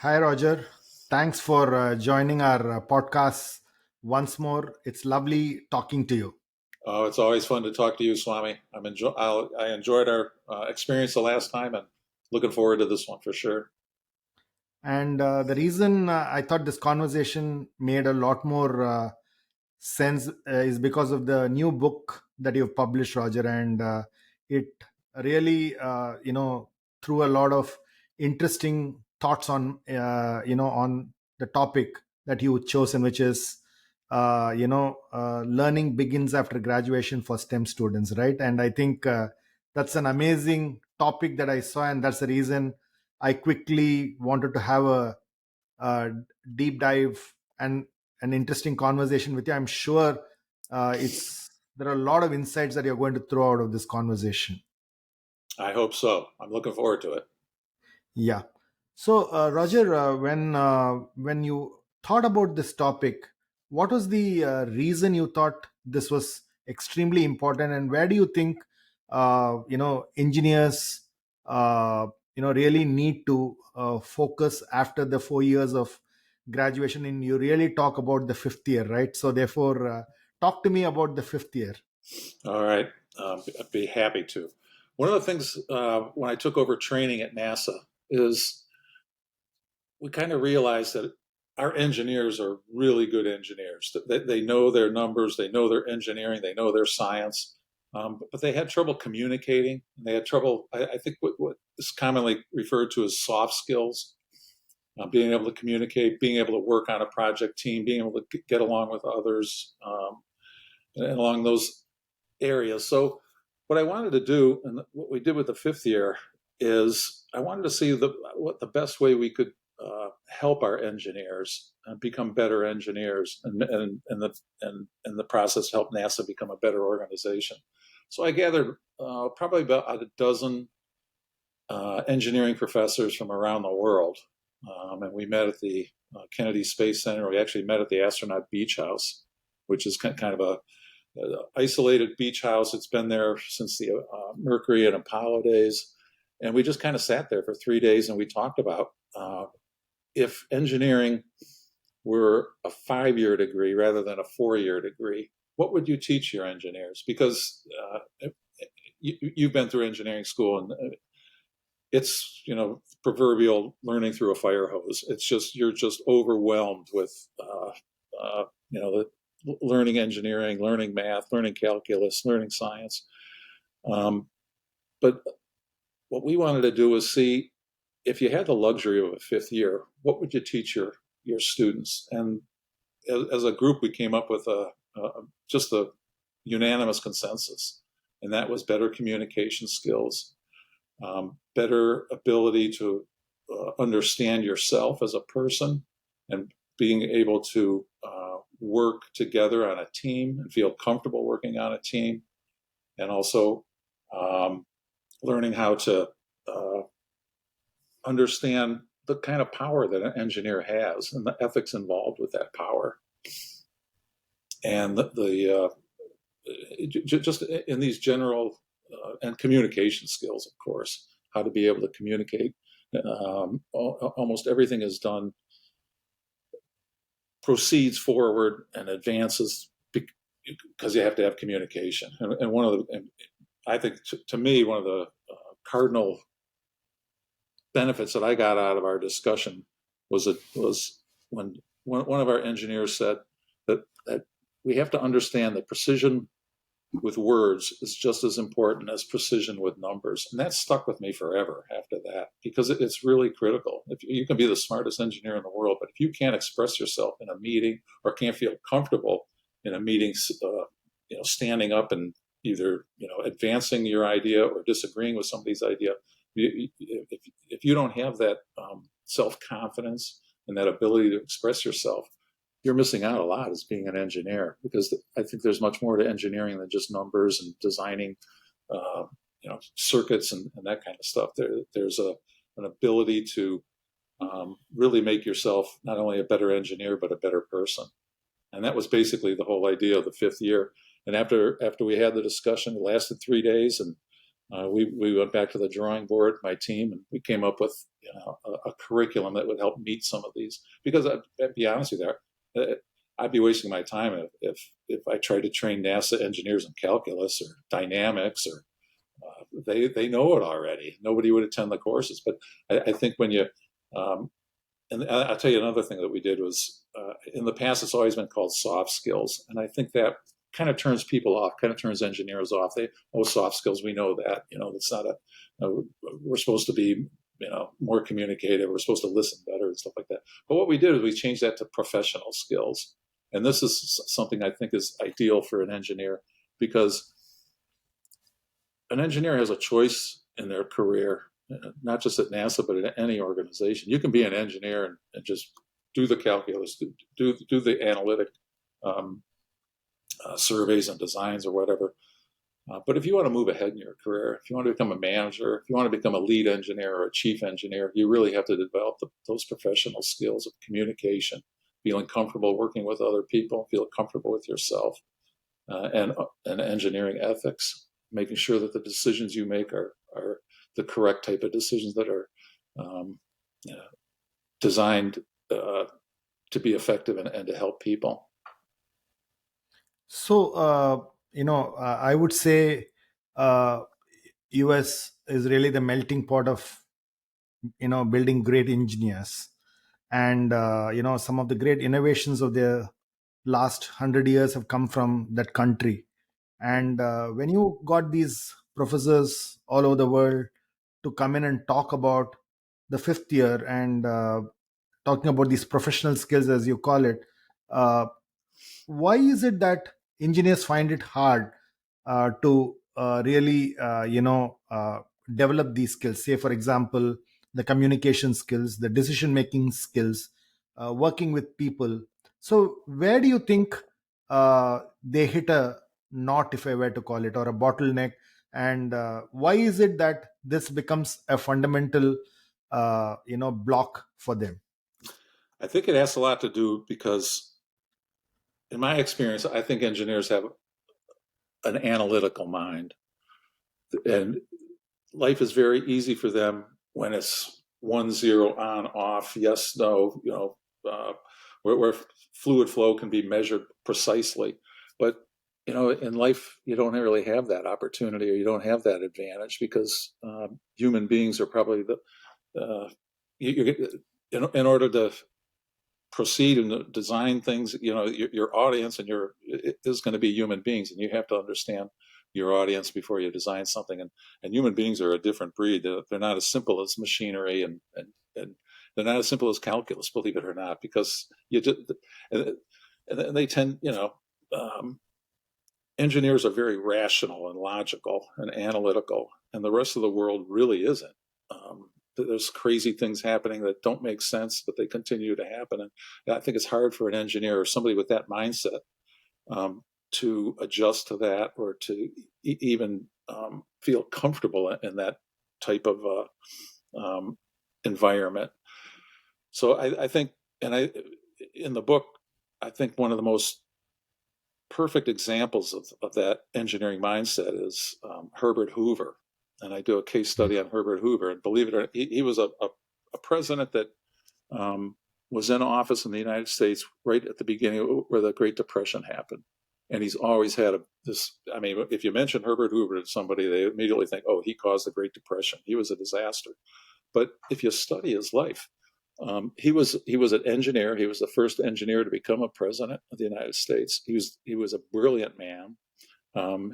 Hi, Roger. Thanks for joining our podcast once more. It's lovely talking to you. Oh, it's always fun to talk to you, Swami. I enjoyed our experience the last time, and looking forward to this one for sure. And the reason I thought this conversation made a lot more sense is because of the new book that you've published, Roger. And it really, threw a lot of interesting thoughts on, on the topic that you chosen, which is, learning begins after graduation for STEM students, right? And I think that's an amazing topic that I saw, and that's the reason I quickly wanted to have a deep dive and an interesting conversation with you. I'm sure it's there are a lot of insights that you're going to throw out of this conversation. I hope so. I'm looking forward to it. Yeah. So, Roger, when you thought about this topic, what was the reason you thought this was extremely important, and where do you think engineers really need to focus after the 4 years of graduation? And you really talk about the fifth year, right? So, therefore, talk to me about the fifth year. All right, I'd be happy to. One of the things when I took over training at NASA is we kind of realized that our engineers are really good engineers. They know their numbers, they know their engineering, they know their science, but they had trouble communicating. And they had trouble, I think, what is commonly referred to as soft skills, being able to communicate, being able to work on a project team, being able to get along with others, and along those areas. So, what I wanted to do, and what we did with the fifth year, is I wanted to see what the best way we could help our engineers become better engineers, and the process help NASA become a better organization. So I gathered probably about a dozen engineering professors from around the world, and we met at the Kennedy Space Center. We actually met at the Astronaut Beach House, which is kind of a isolated beach house. It's been there since the Mercury and Apollo days. And we just kind of sat there for 3 days and we talked about if engineering were a 5-year degree rather than a 4-year degree, what would you teach your engineers? Because you've been through engineering school, and it's, proverbial learning through a fire hose. It's just, you're just overwhelmed with the learning engineering, learning math, learning calculus, learning science. But what we wanted to do was see if you had the luxury of a fifth year, what would you teach your students? And as a group, we came up with just a unanimous consensus, and that was better communication skills, better ability to understand yourself as a person, and being able to work together on a team and feel comfortable working on a team, and also learning how to understand the kind of power that an engineer has and the ethics involved with that power. And just in these general and communication skills, of course, how to be able to communicate. Almost everything is done, proceeds forward and advances because you have to have communication. And I think to me, one of the cardinal benefits that I got out of our discussion was when one of our engineers said that we have to understand that precision with words is just as important as precision with numbers. And that stuck with me forever after that, because it's really critical. If you can be the smartest engineer in the world, but if you can't express yourself in a meeting, or can't feel comfortable in a meeting, standing up and either advancing your idea or disagreeing with somebody's idea, if you don't have that self-confidence and that ability to express yourself, you're missing out a lot as being an engineer, because I think there's much more to engineering than just numbers and designing, circuits and that kind of stuff. There's an ability to really make yourself not only a better engineer, but a better person. And that was basically the whole idea of the fifth year. And after we had the discussion, it lasted 3 days, and we went back to the drawing board, my team, and we came up with a curriculum that would help meet some of these. Because I'd be honest with you, I'd be wasting my time if I tried to train NASA engineers in calculus or dynamics, or they know it already. Nobody would attend the courses. But I think when you and I'll tell you another thing that we did was in the past it's always been called soft skills, and I think that kind of turns people off, kind of turns engineers off. Soft skills, we know that, it's not we're supposed to be, more communicative. We're supposed to listen better and stuff like that. But what we did is we changed that to professional skills, and this is something I think is ideal for an engineer, because an engineer has a choice in their career, not just at NASA, but at any organization. You can be an engineer and just do the calculus, do the analytic surveys and designs or whatever. But if you want to move ahead in your career, if you want to become a manager, if you want to become a lead engineer or a chief engineer, you really have to develop those professional skills of communication, feeling comfortable working with other people, feel comfortable with yourself, and engineering ethics, making sure that the decisions you make are the correct type of decisions that are designed to be effective and to help people. So, I would say US is really the melting pot of, building great engineers. And, some of the great innovations of the last 100 years have come from that country. And when you got these professors all over the world to come in and talk about the fifth year, and talking about these professional skills, as you call it, uh, why is it that engineers find it hard to really develop these skills? Say, for example, the communication skills, the decision making skills, working with people. So where do you think they hit a knot, if I were to call it, or a bottleneck? And why is it that this becomes a fundamental block for them? I think it has a lot to do because, in my experience, I think engineers have an analytical mind, and life is very easy for them when it's 1-0 on off, yes, no, where fluid flow can be measured precisely. But in life you don't really have that opportunity, or you don't have that advantage, because human beings are probably in order to proceed and design things, your audience is going to be human beings, and you have to understand your audience before you design something. And human beings are a different breed. They're not as simple as machinery, and they're not as simple as calculus, believe it or not, because you just and they tend, engineers are very rational and logical and analytical, and the rest of the world really isn't. There's crazy things happening that don't make sense, but they continue to happen. And I think it's hard for an engineer or somebody with that mindset to adjust to that, or to even feel comfortable in that type of environment. So I think, in the book, I think one of the most perfect examples of that engineering mindset is Herbert Hoover. And I do a case study on Herbert Hoover. And believe it or not, he was a president that was in office in the United States right at the beginning where the Great Depression happened. And he's always had this. I mean, if you mention Herbert Hoover to somebody, they immediately think, oh, he caused the Great Depression. He was a disaster. But if you study his life, he was an engineer. He was the first engineer to become a president of the United States. He was a brilliant man.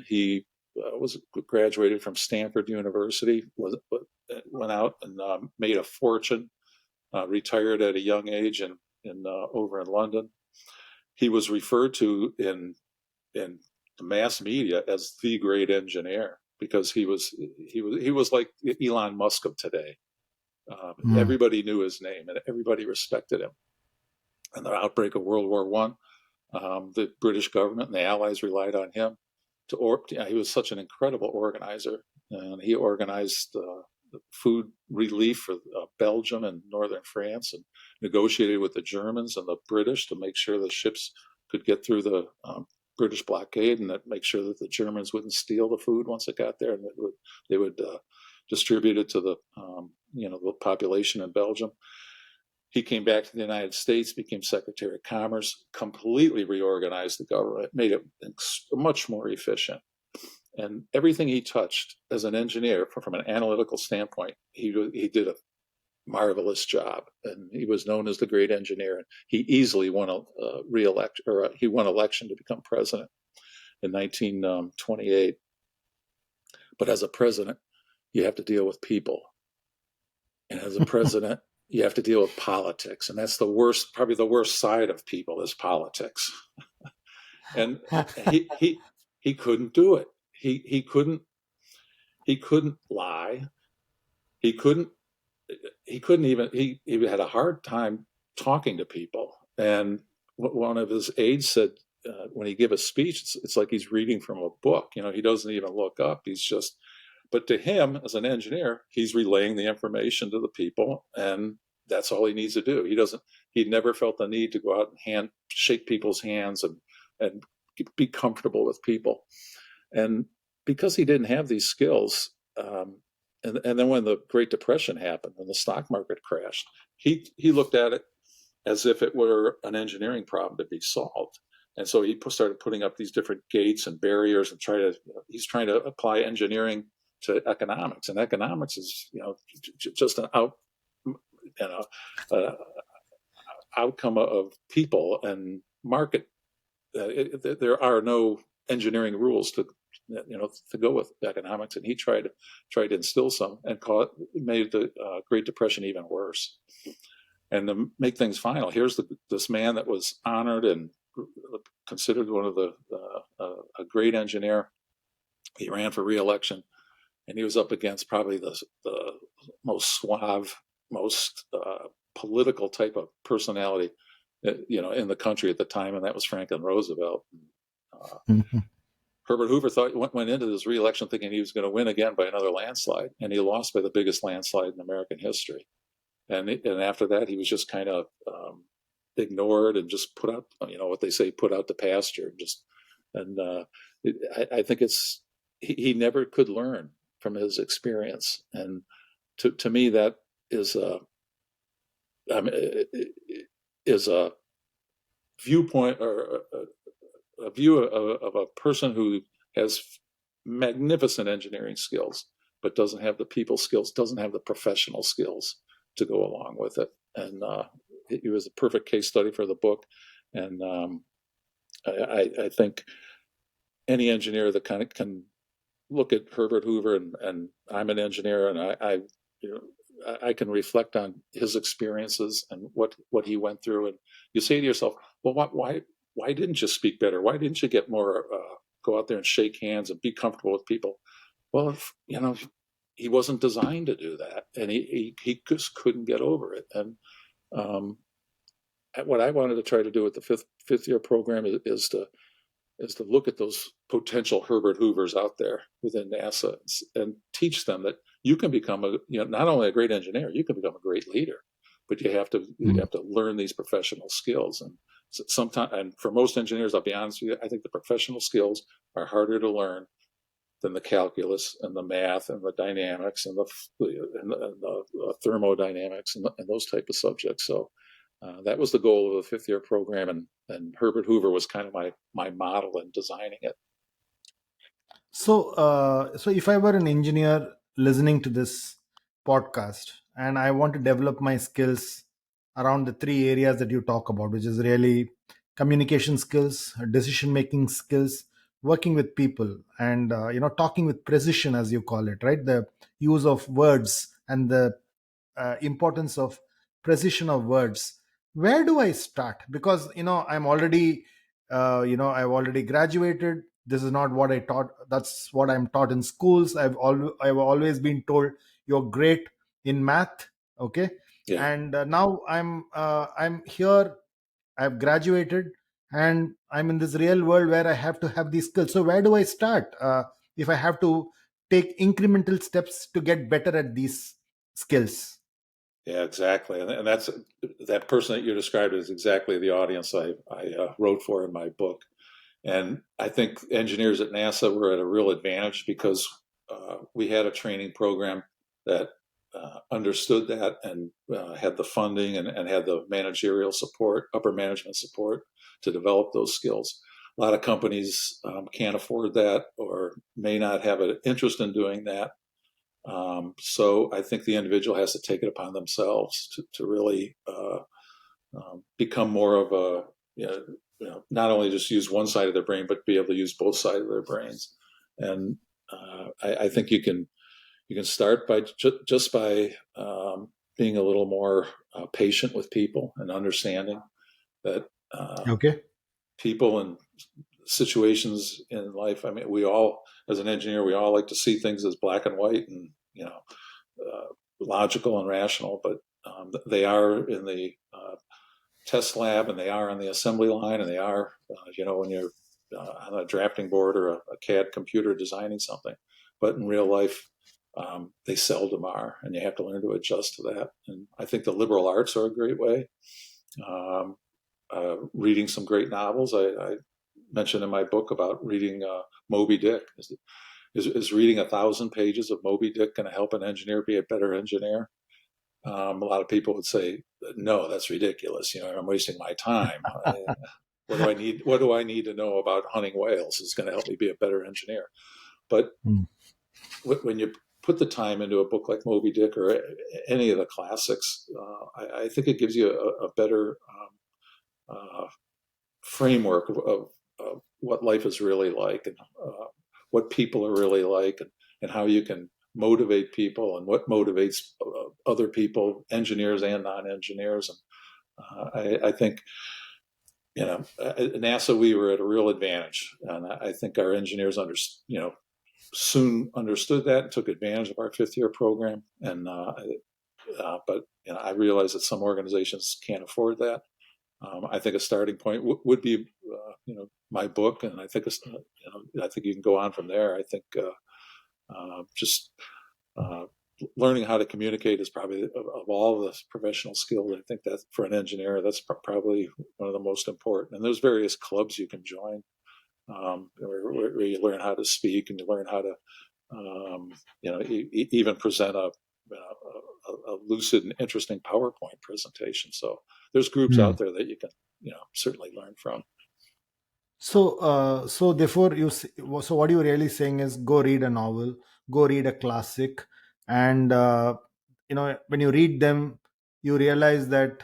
He was graduated from Stanford University. Went out and made a fortune. Retired at a young age in over in London. He was referred to in the mass media as the great engineer, because he was like Elon Musk of today. Mm. Everybody knew his name and everybody respected him. In the outbreak of World War One, the British government and the Allies relied on him he was such an incredible organizer, and he organized the food relief for Belgium and northern France, and negotiated with the Germans and the British to make sure the ships could get through the British blockade, and that make sure that the Germans wouldn't steal the food once it got there, and they would distribute it to the the population in Belgium. He came back to the United States, became Secretary of Commerce, completely reorganized the government, made it much more efficient. And everything he touched as an engineer, from an analytical standpoint, he did a marvelous job, and he was known as the great engineer. And he easily won he won election to become president in 1928. But as a president, you have to deal with people, and as a president, you have to deal with politics, and that's the worst, probably the worst side of people is politics. And he couldn't do it. He couldn't lie. He couldn't even he had a hard time talking to people. And one of his aides said, when he gave a speech, it's like he's reading from a book. He doesn't even look up. He's just, but to him as an engineer, he's relaying the information to the people, and that's all he needs to do. He never felt the need to go out and shake people's hands and be comfortable with people. And because he didn't have these skills, and then when the Great Depression happened, when the stock market crashed, he looked at it as if it were an engineering problem to be solved. And so he started putting up these different gates and barriers and he's trying to apply engineering to economics. And economics is, just an outcome of people and market. There are no engineering rules to go with economics, and he tried to instill some, and made the Great Depression even worse. And to make things final, here's this man that was honored and considered one of a great engineer. He ran for re-election, and he was up against probably the most suave, most political type of personality, in the country at the time, and that was Franklin Roosevelt. Mm-hmm. Herbert Hoover went into this re-election thinking he was going to win again by another landslide, and he lost by the biggest landslide in American history. And after that, he was just kind of ignored and just put out, what they say, put out to pasture. I think he never could learn from his experience, and to me that is a viewpoint, or a view of a person who has magnificent engineering skills, but doesn't have the people skills, doesn't have the professional skills to go along with it. And it was a perfect case study for the book. And I think any engineer that kind of can look at Herbert Hoover, and I'm an engineer, and I can reflect on his experiences and what he went through. And you say to yourself, well, why didn't you speak better? Why didn't you get more, go out there and shake hands and be comfortable with people? Well, he wasn't designed to do that, and he just couldn't get over it. And what I wanted to try to do with the fifth year program is to look at those potential Herbert Hoovers out there within NASA and teach them that you can become not only a great engineer, you can become a great leader, but you have to learn these professional skills. And sometimes, and for most engineers, I'll be honest with you, I think the professional skills are harder to learn than the calculus and the math and the dynamics and the thermodynamics and those type of subjects. So that was the goal of the fifth year program, and Herbert Hoover was kind of my model in designing it. So if I were an engineer listening to this podcast, and I want to develop my skills around the three areas that you talk about, which is really communication skills, decision making skills, working with people, and talking with precision, as you call it, right? The use of words and the importance of precision of words. Where do I start? Because I'm already I've already graduated. This is not what I taught. That's what I'm taught in schools. I've always been told you're great in math. Okay. Yeah. And now I'm here. I've graduated, and I'm in this real world where I have to have these skills. So where do I start if I have to take incremental steps to get better at these skills? Yeah, exactly. And that's that person that you described is exactly the audience I wrote for in my book. And I think engineers at NASA were at a real advantage because we had a training program that understood that and had the funding and had the managerial support, upper management support to develop those skills. A lot of companies can't afford that or may not have an interest in doing that. So I think the individual has to take it upon themselves to really become more of a, not only just use one side of their brain, but be able to use both sides of their brains. And I think you can start by just by being a little more patient with people and understanding that Okay. people and situations in life. I mean, we all, as an engineer, we all like to see things as black and white and logical and rational, but they are in the test lab and they are on the assembly line and they are, when you're on a drafting board or a CAD computer designing something. But in real life, they seldom are, and you have to learn to adjust to that. And I think the liberal arts are a great way. Um, Reading some great novels. I mentioned in my book about reading Moby Dick. Is reading 1,000 pages of Moby Dick going to help an engineer be a better engineer? A lot of people would say, no, that's ridiculous. I'm wasting my time. What do I need? What do I need to know about hunting whales? Is going to help me be a better engineer. But Mm. when you put the time into a book like Moby Dick or any of the classics, I think it gives you a better framework of what life is really like and what people are really like and how you can motivate people and what motivates other people, engineers and non-engineers. And I think, at NASA, we were at a real advantage. And I think our engineers soon understood that and took advantage of our 5th-year program. And but I realize that some organizations can't afford that. I think a starting point would be, my book, and I think I think you can go on from there. I think just uh, learning how to communicate is probably of all the professional skills. I think that for an engineer, that's probably one of the most important. And there's various clubs you can join where you learn how to speak and you learn how to, even present a lucid and interesting PowerPoint presentation. So there's groups Hmm. out there that you can, certainly learn from. So therefore, so what you're really saying is go read a novel, go read a classic, and when you read them, you realize that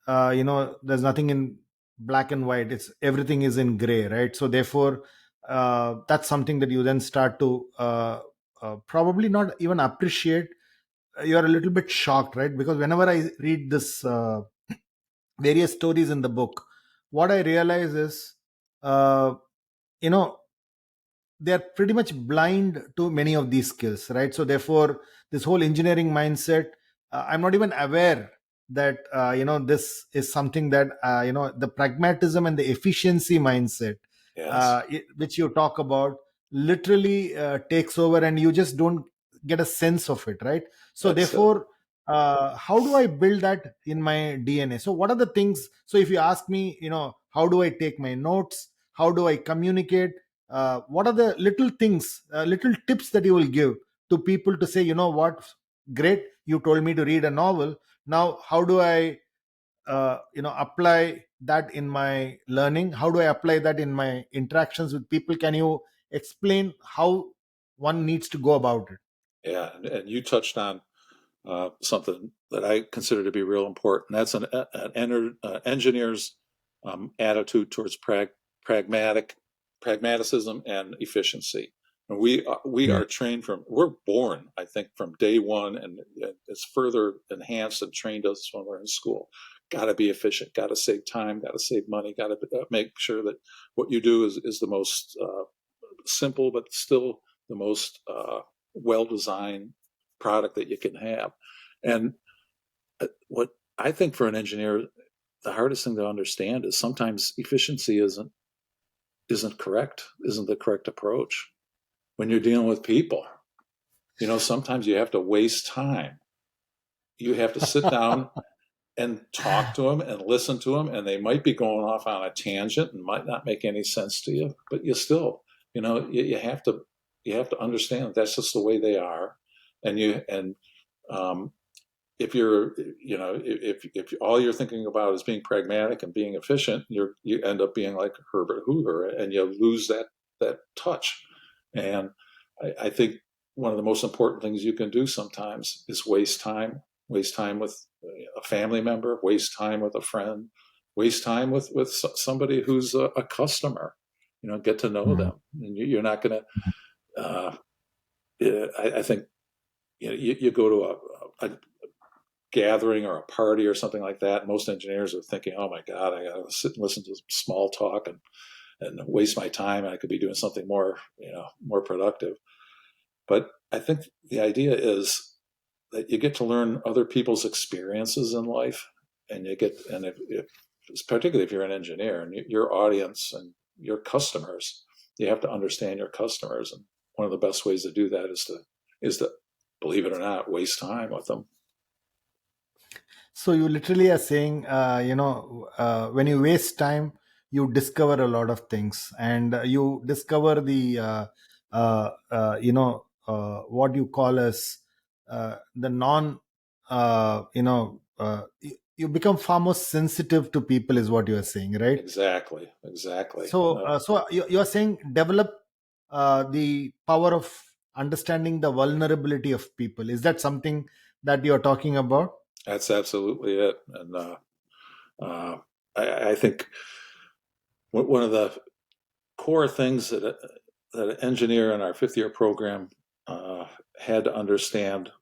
there's nothing in black and white. It's everything is in gray, right? So therefore, that's something that you then start to probably not even appreciate. You're a little bit shocked, right? Because whenever I read this various stories in the book, what I realize is, uh, you know they're pretty much blind to many of these skills, right? So therefore, this whole engineering mindset, I'm not even aware that this is something that the pragmatism and the efficiency mindset, Yes, which you talk about, literally takes over, and you just don't get a sense of it, right? So that's it. therefore, how do I build that in my DNA? So what are the things? So if you ask me, how do I take my notes, how do I communicate, what are the little things, little tips that you will give to people to say, what, great, you told me to read a novel. Now, how do I, apply that in my learning? How do I apply that in my interactions with people? Can you explain how one needs to go about it? Yeah, and you touched on something that I consider to be real important. That's an engineer's attitude towards pragmaticism and efficiency. And we Yeah. are trained we're born, I think, from day one, and it's further enhanced and trained us when we're in school. Got to be efficient. Got to save time. Got to save money. Got to make sure that what you do is the most simple, but still the most well designed product that you can have. And what I think for an engineer, the hardest thing to understand is sometimes efficiency isn't correct, isn't the correct approach when you're dealing with people. Sometimes you have to waste time. You have to sit down and talk to them and listen to them, and they might be going off on a tangent and might not make any sense to you, but you still, you have to understand that that's just the way they are. And um, if you're, if all you're thinking about is being pragmatic and being efficient, you end up being like Herbert Hoover, and you lose that touch. And I think one of the most important things you can do sometimes is waste time with a family member, waste time with a friend, waste time with somebody who's a customer. Get to know Mm. them, and you're not going to. I think you go to a gathering or a party or something like that. Most engineers are thinking, "Oh my God, I got to sit and listen to small talk and waste my time. I could be doing something more productive." But I think the idea is that you get to learn other people's experiences in life, and particularly if you're an engineer and your audience and your customers, you have to understand your customers, and one of the best ways to do that is to believe it or not, waste time with them. So you literally are saying, when you waste time, you discover a lot of things, and you discover the, what you call as the non, you become far more sensitive to people, is what you are saying, right? Exactly. So you're saying develop the power of understanding the vulnerability of people. Is that something that you're talking about? That's absolutely it. And uh, I think one of the core things that an engineer in our fifth year program uh, had to understand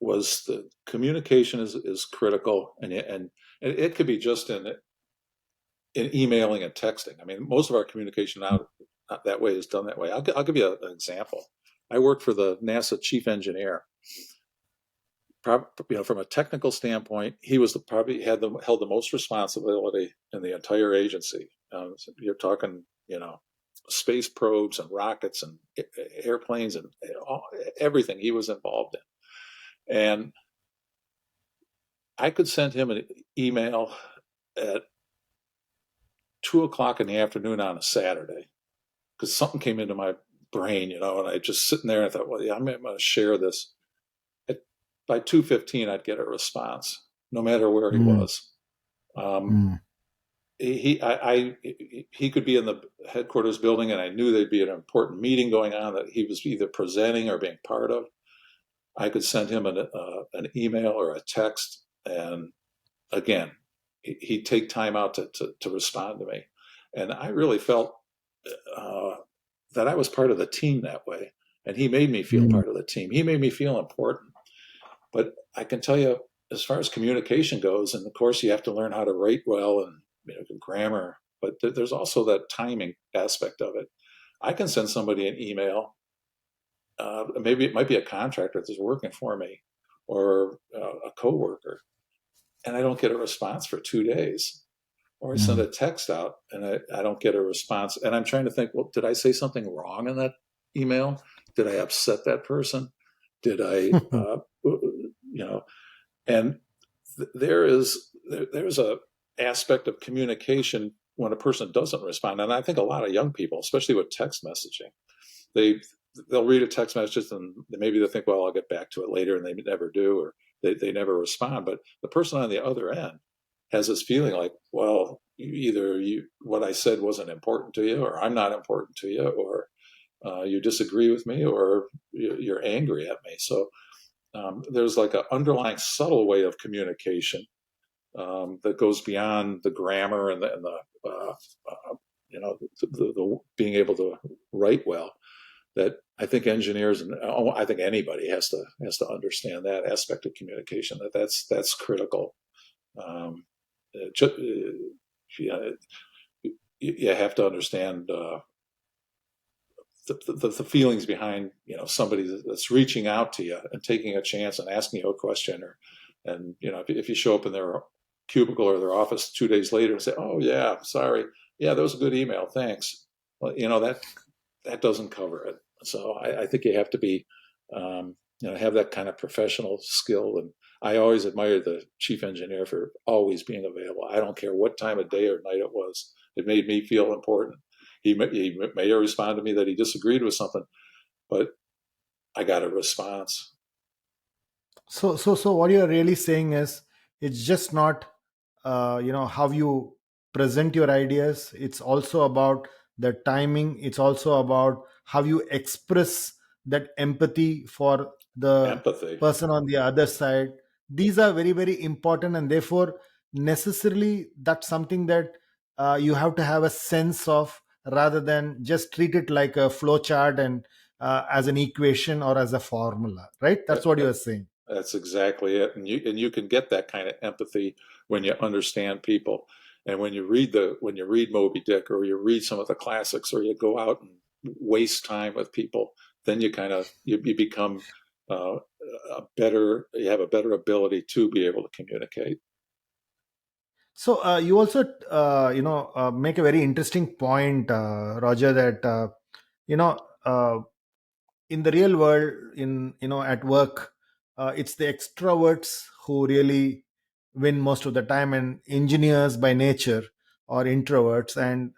was the communication is critical, and it could be just in emailing and texting. I mean, most of our communication now that way is done that way. I'll give you an example. I worked for the NASA chief engineer. From a technical standpoint, he was probably held the most responsibility in the entire agency. So you're talking, space probes and rockets and airplanes and everything he was involved in. And I could send him an email at 2 o'clock in the afternoon on a Saturday because something came into my brain, and I just sitting there and I thought, well, yeah, I'm going to share this. By 2:15, I'd get a response, no matter where he Mm, was. Um, mm, he could be in the headquarters building, and I knew there'd be an important meeting going on that he was either presenting or being part of. I could send him an email or a text, and again, he'd take time out to respond to me, and I really felt uh, that I was part of the team that way, and he made me feel mm, part of the team. He made me feel important. But I can tell you, as far as communication goes, and of course you have to learn how to write well and grammar, but there's also that timing aspect of it. I can send somebody an email. Maybe it might be a contractor that's working for me, or a coworker, and I don't get a response for 2 days. Or I send mm. a text out and I don't get a response. And I'm trying to think, well, did I say something wrong in that email? Did I upset that person? Did I, and there's a aspect of communication when a person doesn't respond. And I think a lot of young people, especially with text messaging, they they'll read a text message and maybe they think, well, I'll get back to it later, and they never do, or they never respond. But the person on the other end has this feeling like, well, either what I said wasn't important to you, or I'm not important to you, or you disagree with me, or you're angry at me. So there's like an underlying subtle way of communication that goes beyond the grammar and the being able to write well. That I think engineers and I think anybody has to understand that aspect of communication. That's critical. Um, just, yeah, you have to understand the feelings behind somebody that's reaching out to you and taking a chance and asking you a question, or and if you show up in their cubicle or their office 2 days later and say, oh yeah, sorry, yeah, that was a good email, thanks. Well, that doesn't cover it. So I think you have to be have that kind of professional skill. And I always admired the chief engineer for always being available. I don't care what time of day or night it was. It made me feel important. He may respond to me that he disagreed with something, but I got a response. So what you're really saying is it's just not how you present your ideas. It's also about the timing. It's also about how you express that empathy for the Empathy. person on the other side. These are very, very important, and therefore necessarily that's something that you have to have a sense of, rather than just treat it like a flow chart and as an equation or as a formula, right? That's what you are saying. That's exactly it. And you can get that kind of empathy when you understand people. And when you read Moby Dick, or you read some of the classics, or you go out and waste time with people, then you become you have a better ability to be able to communicate. So you also make a very interesting point, Roger, that you know in the real world, in at work, it's the extroverts who really win most of the time, and engineers by nature are introverts, and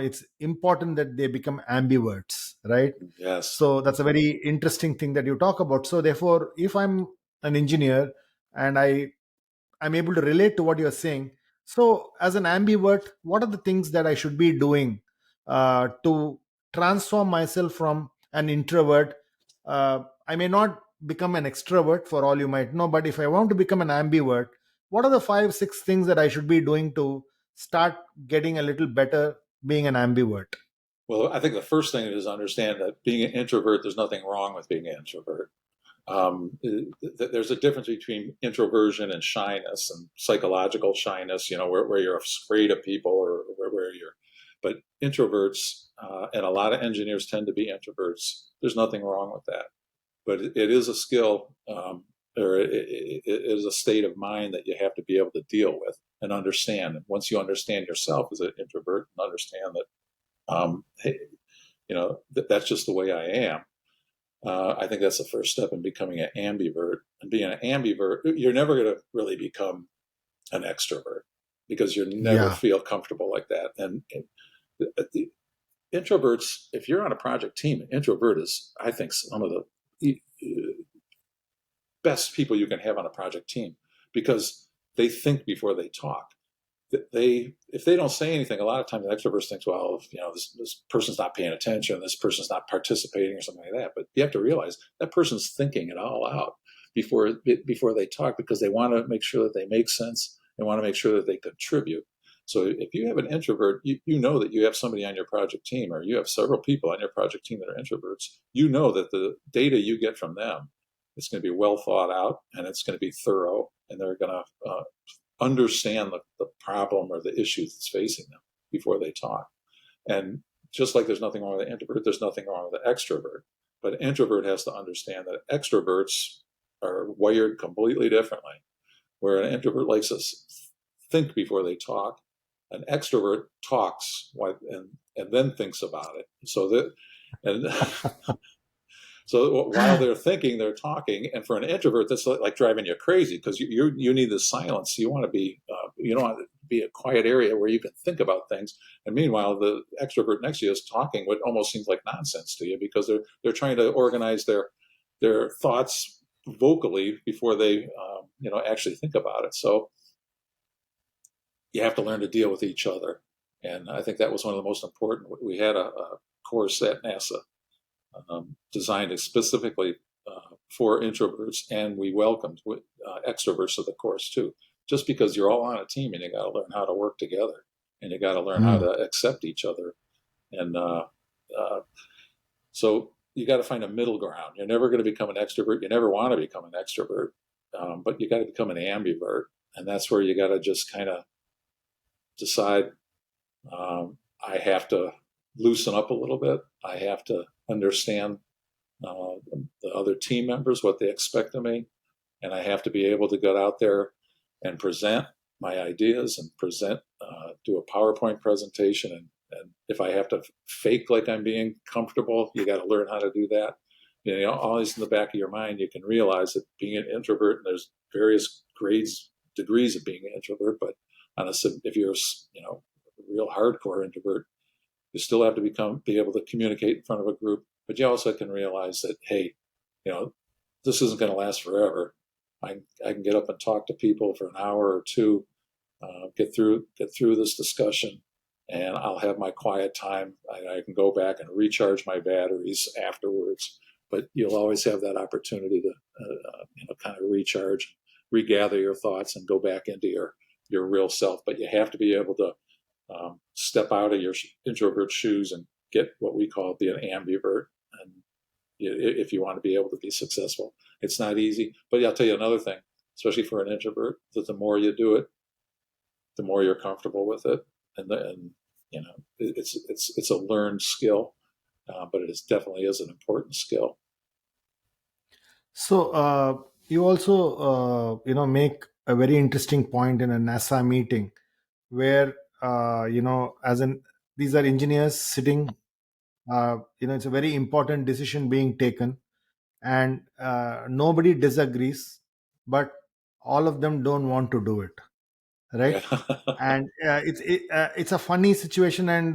it's important that they become ambiverts, right? Yes. So that's a very interesting thing that you talk about. So therefore, if I'm an engineer and I'm able to relate to what you're saying. So, as an ambivert, what are the things that I should be doing to transform myself from an introvert? I may not become an extrovert, for all you might know, but if I want to become an ambivert, what are the 5, 6 things that I should be doing to start getting a little better being an ambivert? Well, I think the first thing is understand that being an introvert, there's nothing wrong with being an introvert. There's a difference between introversion and shyness, and psychological shyness, where you're afraid of people, or where you're. But introverts, and a lot of engineers tend to be introverts. There's nothing wrong with that. But it is a skill, or it is a state of mind that you have to be able to deal with and understand. And once you understand yourself as an introvert and understand that, hey, that's just the way I am. I think that's the first step in becoming an ambivert. And being an ambivert, you're never going to really become an extrovert, because you never Yeah, feel comfortable like that. And the introverts, if you're on a project team, an introvert is, I think, some of the best people you can have on a project team, because they think before they talk. If they don't say anything, a lot of times the extrovert thinks, well, this person's not paying attention, this person's not participating, or something like that. But you have to realize that person's thinking it all out before they talk, because they want to make sure that they make sense. They want to make sure that they contribute. So if you have an introvert, you know that you have somebody on your project team, or you have several people on your project team that are introverts. You know that the data you get from them, it's going to be well thought out, and it's going to be thorough, and they're going to understand the problem or the issue that's facing them before they talk. And just like there's nothing wrong with the introvert, there's nothing wrong with the extrovert. But an introvert has to understand that extroverts are wired completely differently. Where an introvert likes to think before they talk, an extrovert talks and then thinks about it. And So while they're thinking, they're talking, and for an introvert, that's like driving you crazy, because you need the silence. You don't want to be a quiet area where you can think about things. And meanwhile, the extrovert next to you is talking what almost seems like nonsense to you, because they're trying to organize their thoughts vocally before they actually think about it. So you have to learn to deal with each other, and I think that was one of the most important. We had a course at NASA, designed specifically for introverts, and we welcomed extroverts to the course too. Just because you're all on a team, and you got to learn how to work together, and you got to learn how Hmm. to accept each other, and so you got to find a middle ground. You're never going to become an extrovert. You never want to become an extrovert, but you got to become an ambivert, and that's where you got to just kind of decide. I have to loosen up a little bit. I have to understand the other team members, what they expect of me, and I have to be able to get out there and present my ideas, and do a PowerPoint presentation. And if I have to fake like I'm being comfortable, you got to learn how to do that. Always in the back of your mind, you can realize that being an introvert, and various grades, degrees of being an introvert, but if you're, a real hardcore introvert, you still have to be able to communicate in front of a group, but you also can realize that, hey, this isn't going to last forever. I can get up and talk to people for an hour or two, get through this discussion, and I'll have my quiet time. I can go back and recharge my batteries afterwards. But you'll always have that opportunity to kind of recharge, regather your thoughts, and go back into your real self. But you have to be able to step out of your introvert shoes and get what we call be an ambivert. And if you want to be able to be successful, it's not easy. But I'll tell you another thing, especially for an introvert, that the more you do it, the more you're comfortable with it, and it's a learned skill, but definitely is an important skill. So you also make a very interesting point in a NASA meeting where as in these are engineers sitting. It's a very important decision being taken, and nobody disagrees, but all of them don't want to do it, right? Yeah. And it's a funny situation, and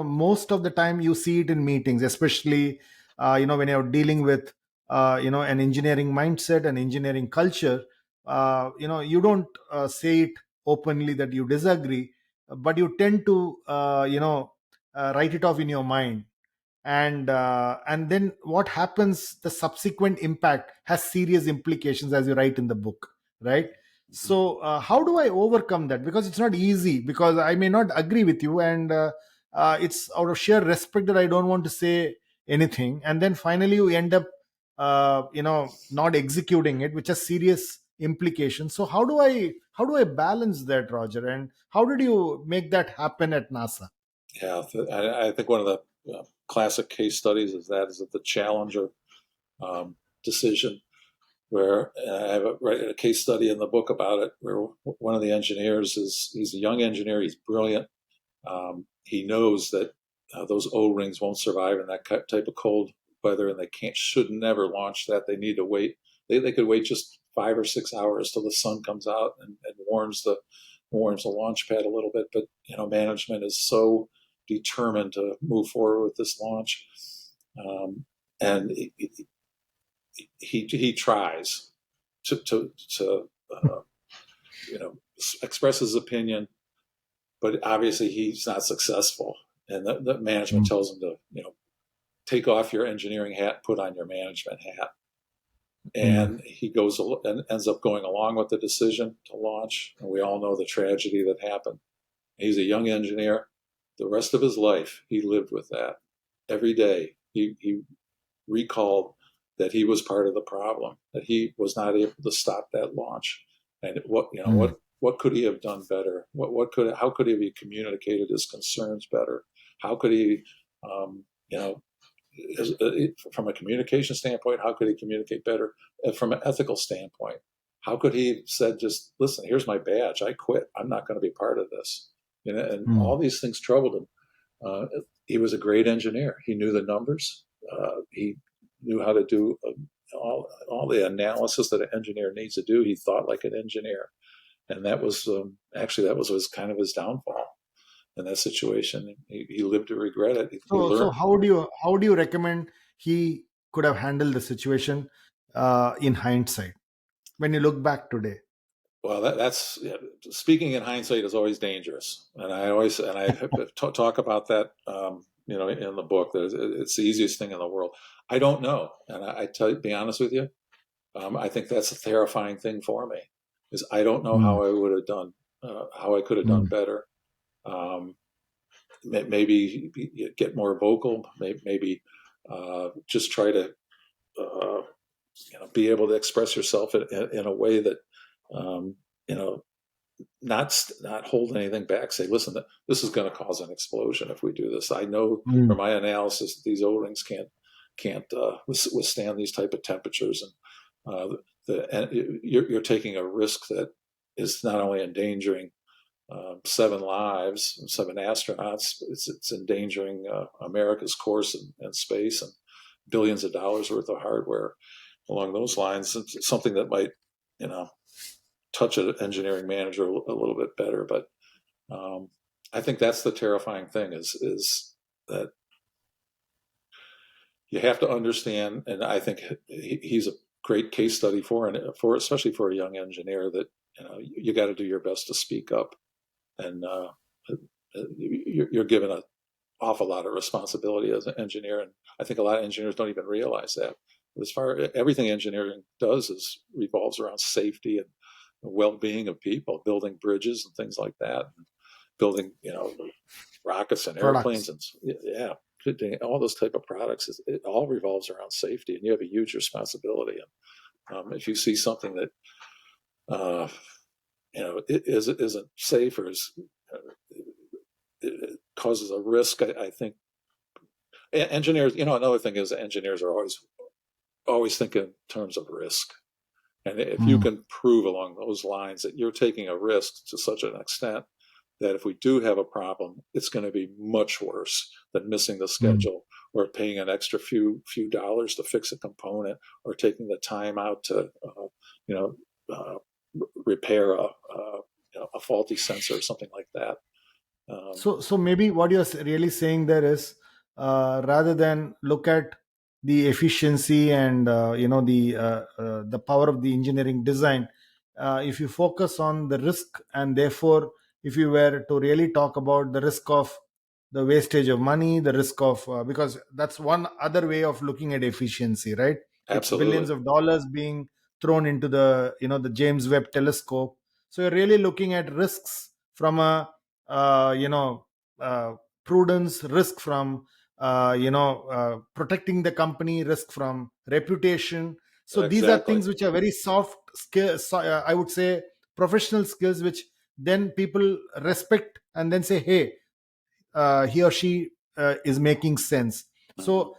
most of the time you see it in meetings, especially when you're dealing with an engineering mindset, an engineering culture. You don't say it openly that you disagree, but you tend to write it off in your mind. And then what happens, the subsequent impact has serious implications, as you write in the book, right? So how do I overcome that? Because it's not easy, because I may not agree with you, and it's out of sheer respect that I don't want to say anything, and then finally you end up not executing it, which has serious implications. So how do I balance that, Roger, and how did you make that happen at NASA? Yeah, I think one of the classic case studies is that the Challenger decision, where I have a case study in the book about it, where one of the engineers he's a young engineer, he's brilliant, he knows that those O-rings won't survive in that type of cold weather, and they should never launch that. They need to wait. They could wait just 5 or 6 hours till the sun comes out and warms the launch pad a little bit. But management is so determined to move forward with this launch, and he tries to express his opinion, but obviously he's not successful. And the management tells him to take off your engineering hat, put on your management hat. Mm. And he goes and ends up going along with the decision to launch. And we all know the tragedy that happened. He's a young engineer. The rest of his life, he lived with that. Every day, he recalled that he was part of the problem, that he was not able to stop that launch. And Mm. what could he have done better? How could he have communicated his concerns better? How could he, you know, from a communication standpoint, how could he communicate better? From an ethical standpoint, how could he have said, just listen, here's my badge, I quit, I'm not going to be part of this? And Mm. all these things troubled him. He was a great engineer. He knew the numbers. He knew how to do all the analysis that an engineer needs to do. He thought like an engineer, and that was was kind of his downfall in that situation. He lived to regret it. He So learned. how do you recommend he could have handled the situation in hindsight when you look back today? Well, that's yeah, speaking in hindsight is always dangerous, and I talk about that. In the book, that it's the easiest thing in the world. I don't know, and I tell you, be honest with you, I think that's a terrifying thing for me. Is I don't know Mm. how I would have done, how I could have done Mm. better. Um, maybe get more vocal. Maybe just try to uh, be able to express yourself in a way that um, you know not hold anything back. Say, listen, this is going to cause an explosion if we do this. I know Mm. from my analysis that these O-rings can't withstand these type of temperatures, and you're taking a risk that is not only endangering 7 lives, 7 astronauts, it's endangering America's course in space and billions of dollars worth of hardware along those lines. It's something that might, you know. touch an engineering manager a little bit better. But I think that's the terrifying thing is that you have to understand, and I think he's a great case study for especially for a young engineer, that you got to do your best to speak up, and you're given an awful lot of responsibility as an engineer, and I think a lot of engineers don't even realize that. But as far as everything engineering does is revolves around safety and the well-being of people, building bridges and things like that, and building rockets and airplanes, Products. and yeah, all those type of products. It all revolves around safety, and you have a huge responsibility. And if you see something that it isn't safe or it causes a risk, I think engineers. Another thing is engineers are always thinking in terms of risk. And if you Hmm. can prove along those lines that you're taking a risk to such an extent that if we do have a problem, it's going to be much worse than missing the Hmm. schedule or paying an extra few dollars to fix a component or taking the time out to, you know, uh, repair a faulty sensor or something like that. Um, So maybe what you're really saying there is, rather than look at the efficiency and the power of the engineering design, if you focus on the risk, and therefore, if you were to really talk about the risk of the wastage of money, the risk of because that's one other way of looking at efficiency, right? It's billions Absolutely. of dollars being thrown into the James Webb Telescope. So you're really looking at risks from a uh, you know uh, prudence, risk from protecting the company, risk from reputation. So these are Exactly. things which are very soft skills, I would say, professional skills, which then people respect and then say, hey, he or she is making sense. Mhm. So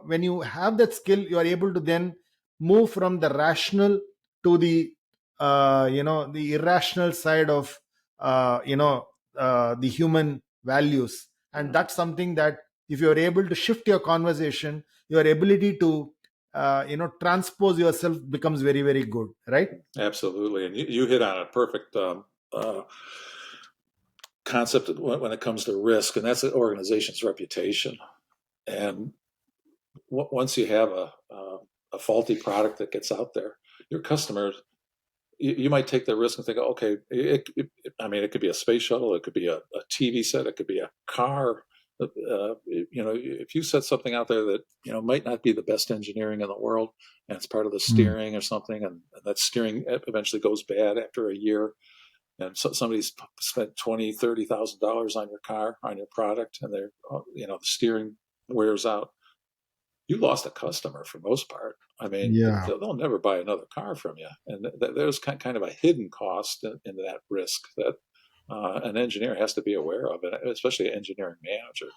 when you have that skill, you are able to then move from the rational to the irrational side of the human values. And Mhm. that's something that, if you are able to shift your conversation, your ability to transpose yourself becomes very, very good, right? Absolutely. And you hit on a perfect uh, concept when it comes to risk, and that's an organization's reputation. And once you have a faulty product that gets out there, your customers, you might take the risk and think, okay, it could be a space shuttle, it could be a TV set, it could be a car. If you set something out there that might not be the best engineering in the world, and it's part of the Mm. steering or something, and that steering eventually goes bad after a year, and so somebody's spent $20,000-$30,000 on your car, on your product, and they're the steering wears out, you lost a customer for most part. I mean, Yeah. they'll never buy another car from you, and there's kind of a hidden cost in that risk that an engineer has to be aware of, and especially an engineering manager.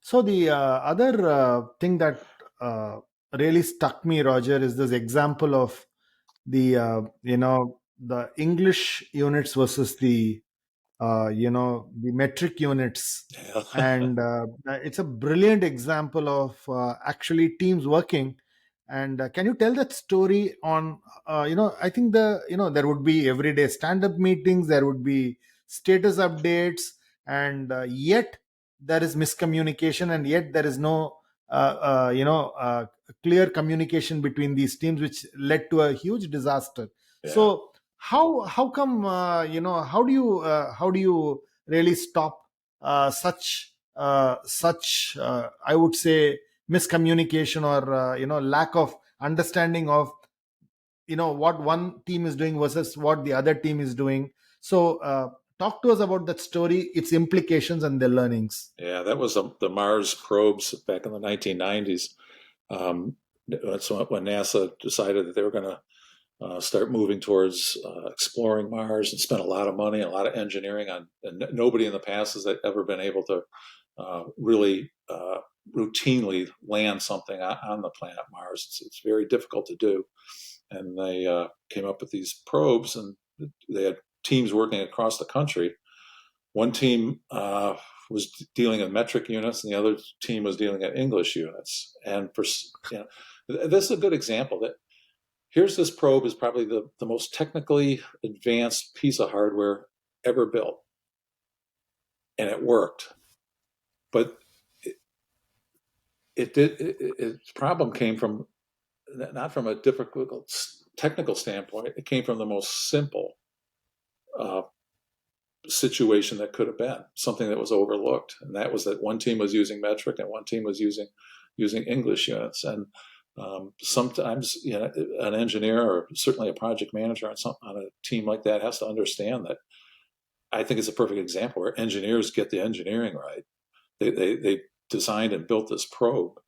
So the other thing that really stuck me, Roger, is this example of the English units versus the metric units. Yeah. And it's a brilliant example of actually teams working. And can you tell that story on I think there would be everyday stand up meetings, there would be status updates, and yet there is miscommunication, and yet there is no clear communication between these teams, which led to a huge disaster. Yeah. So how come how do you really stop such I would say miscommunication, or lack of understanding of what one team is doing versus what the other team is doing? So talk to us about that story, its implications and the learnings. Yeah, that was the Mars probes back in the 1990s. That's when NASA decided that they were going to start moving towards exploring Mars, and spent a lot of money and a lot of engineering on. And nobody in the past has ever been able to really routinely land something on the planet Mars. It's very difficult to do. And they came up with these probes, and they had teams working across the country. One team was dealing in metric units, and the other team was dealing in English units. And this is a good example that here's this probe is probably the most technically advanced piece of hardware ever built, and it worked. But its problem came from not from a difficult technical standpoint. It came from the most simple uh, situation that could have been, something that was overlooked, and that was that one team was using metric and one team was using English units. And sometimes, an engineer or certainly a project manager on a team like that has to understand that. I think it's a perfect example where engineers get the engineering right. They designed and built this probe,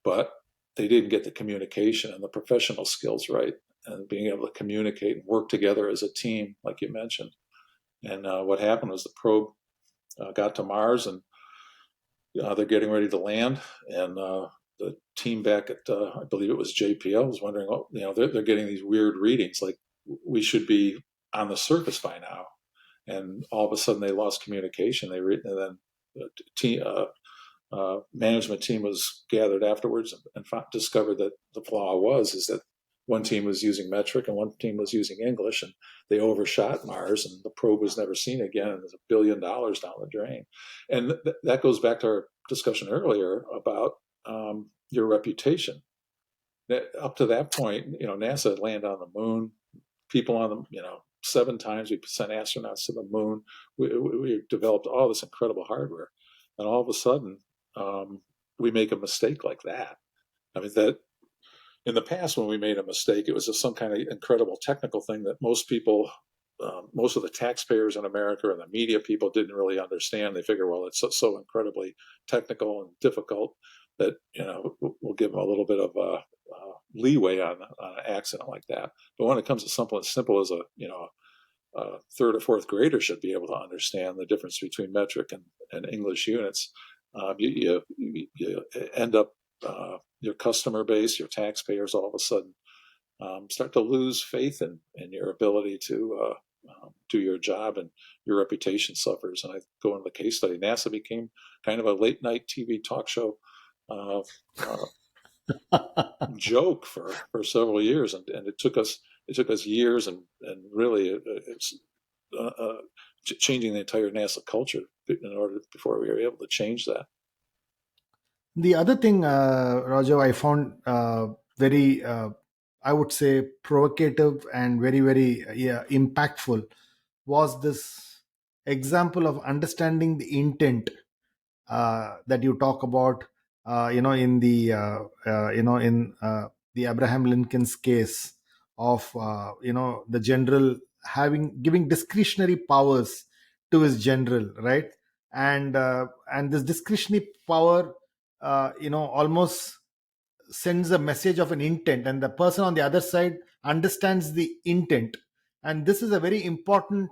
but they didn't get the communication and the professional skills right, and being able to communicate and work together as a team, like you mentioned. And what happened was the probe got to Mars, and they're getting ready to land. And the team back at, I believe it was JPL, was wondering, oh, they're getting these weird readings, like we should be on the surface by now. And all of a sudden they lost communication. And then the team, management team was gathered afterwards and discovered that the flaw is that one team was using metric and one team was using English, and they overshot Mars, and the probe was never seen again, and there's $1 billion down the drain. And that goes back to our discussion earlier about your reputation. Up to that point, NASA had landed on the moon, people on the, 7 times we sent astronauts to the moon. We developed all this incredible hardware, and all of a sudden, we make a mistake like that. I mean, that in the past, when we made a mistake, it was just some kind of incredible technical thing that most people, most of the taxpayers in America and the media people didn't really understand. They figure, well, it's so incredibly technical and difficult that we'll give them a little bit of leeway on an accident like that. But when it comes to something as simple as a 3rd or 4th grader should be able to understand the difference between metric and English units, you end up your customer base, your taxpayers, all of a sudden start to lose faith in your ability to do your job, and your reputation suffers. And I go into the case study. NASA became kind of a late night TV talk show uh, uh, joke for several years, and it took us years and really it's changing the entire NASA culture before we were able to change that. The other thing, Roger, I found very, I would say, provocative and very, very impactful was this example of understanding the intent that you talk about. In the the Abraham Lincoln's case of the general giving discretionary powers to his general, right? And this discretionary power almost sends a message of an intent, and the person on the other side understands the intent. And this is a very important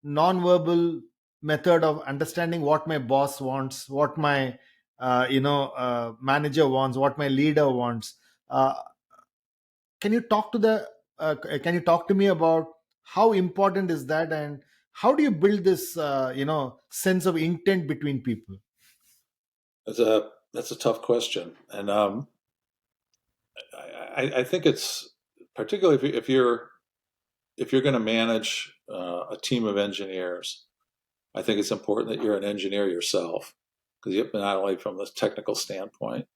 non-verbal method of understanding what my boss wants, what my manager wants, what my leader wants. uh, can you talk to the can you talk to me about how important is that, and how do you build this sense of intent between people? That's a tough question, and I think it's particularly if you're going to manage a team of engineers. I think it's important that you're an engineer yourself, because you have not only from the technical standpoint,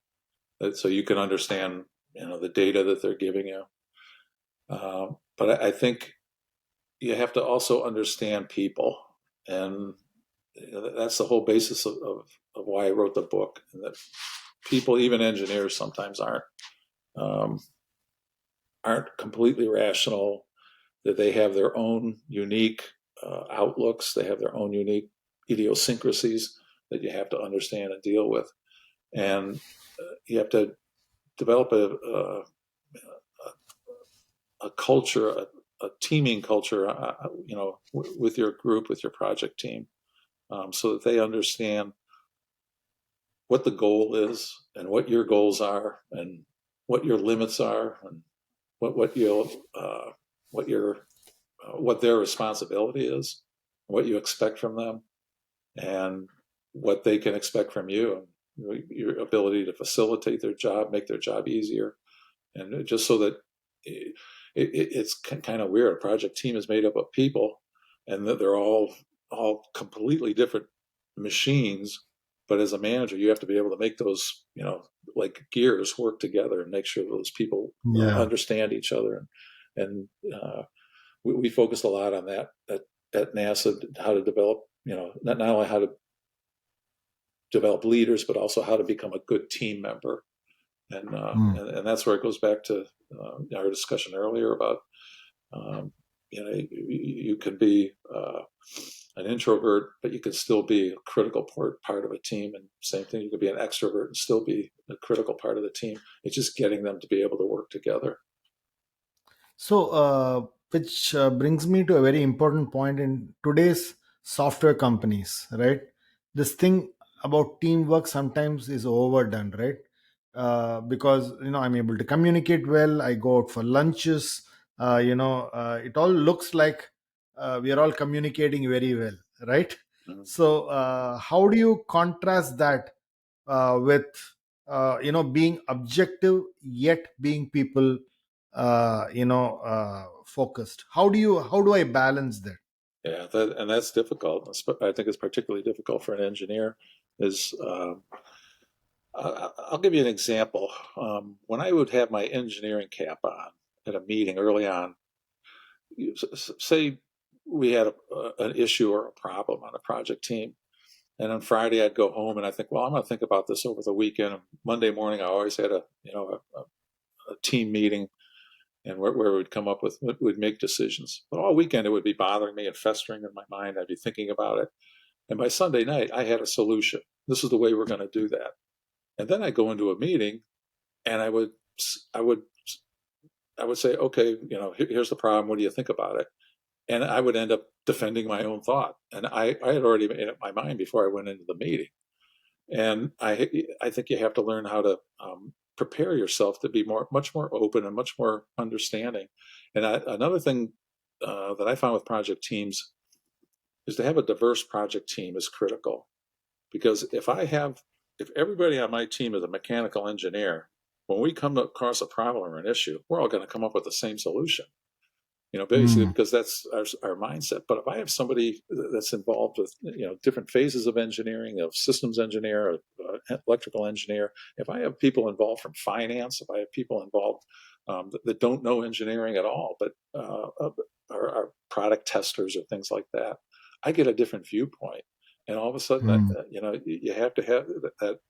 so you can understand the data that they're giving you, but I think you have to also understand people, and that's the whole basis of why I wrote the book. And that people, even engineers, sometimes um, aren't completely rational. That they have their own unique outlooks. They have their own unique idiosyncrasies that you have to understand and deal with, and you have to develop a culture, a teaming culture, with your group, with your project team, so that they understand what the goal is and what your goals are and what your limits are and what you'll what your what their responsibility is, what you expect from them, and what they can expect from you, and your ability to facilitate their job, make their job easier, and just so that it's kind of weird. A project team is made up of people, and that they're all completely different machines. But as a manager, you have to be able to make those, like gears work together and make sure those people Yeah. understand each other. And we focused a lot on that at NASA, how to develop, not only how to develop leaders, but also how to become a good team member. And Hmm. and that's where it goes back to our discussion earlier about you can be an introvert, but you can still be a critical part of a team. And same thing, you can be an extrovert and still be a critical part of the team. It's just getting them to be able to work together. So, which brings me to a very important point in today's software companies, right? This thing about teamwork sometimes is overdone, right? Because I'm able to communicate well. I go out for lunches. It all looks like we are all communicating very well, right? Mhm. So, how do you contrast that with being objective yet being people focused? How do I balance that? Yeah, and that's difficult. I think it's particularly difficult for an engineer. Is I'll give you an example. When I would have my engineering cap on at a meeting early on, say we had an issue or a problem on a project team, and on Friday I'd go home and I think, well, I'm going to think about this over the weekend. Monday morning I always had a team meeting, and where we'd come up with, we'd make decisions. But all weekend it would be bothering me and festering in my mind. I'd be thinking about it, and by Sunday night I had a solution. This is the way we're going to do that. And then I go into a meeting and I would I would say, okay, here's the problem. What do you think about it? And I would end up defending my own thought. And I had already made up my mind before I went into the meeting. And I think you have to learn how to prepare yourself to be much more open and much more understanding. And another thing that I found with project teams is to have a diverse project team is critical, because if everybody on my team is a mechanical engineer, when we come across a problem or an issue, we're all going to come up with the same solution. Basically Hmm. because that's our mindset. But if I have somebody that's involved with, different phases of engineering, of systems engineer, electrical engineer, if I have people involved from finance, if I have people involved that don't know engineering at all, but are product testers or things like that, I get a different viewpoint. And all of a sudden, Hmm. you have to have that.